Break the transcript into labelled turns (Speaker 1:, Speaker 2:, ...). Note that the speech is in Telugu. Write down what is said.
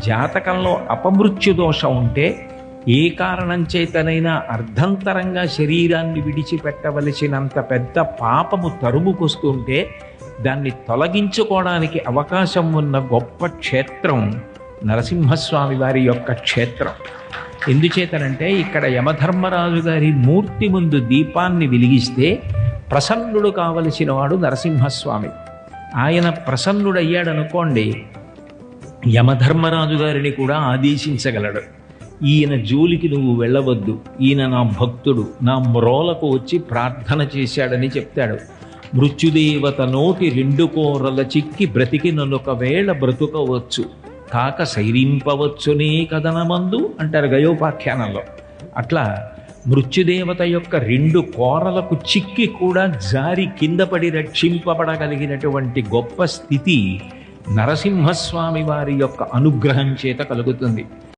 Speaker 1: జాతకంలో అపమృత్యు దోషం ఉంటే ఏ కారణం చేతనైనా అర్ధంతరంగా శరీరాన్ని విడిచిపెట్టవలసినంత పెద్ద పాపము తరుముకొస్తుంటే దాన్ని తొలగించుకోవడానికి అవకాశం ఉన్న గొప్ప క్షేత్రం నరసింహస్వామి వారి యొక్క క్షేత్రం. ఎందుచేతనంటే ఇక్కడ యమధర్మరాజు గారి మూర్తి ముందు దీపాన్ని వెలిగిస్తే ప్రసన్నుడు కావలసిన వాడు నరసింహస్వామి. ఆయన ప్రసన్నుడయ్యాడనుకోండి, యమధర్మరాజు గారిని కూడా ఆదేశించగలడు. ఈయన జోలికి నువ్వు వెళ్ళవద్దు, ఈయన నా భక్తుడు, నా మ్రోలకు వచ్చి ప్రార్థన చేశాడని చెప్తాడు. మృత్యుదేవత నోటి 2 కోరల చిక్కి బ్రతికినొకవేళ బ్రతుకవచ్చు, కాక శైరింపవచ్చునే కథనమందు అంటారు గయోపాఖ్యానంలో. అట్లా మృత్యుదేవత యొక్క 2 కోరలకు చిక్కి కూడా జారి కింద పడి రక్షింపబడగలిగినటువంటి గొప్ప స్థితి నరసింహస్వామి వారి యొక్క అనుగ్రహం చేత కలుగుతుంది.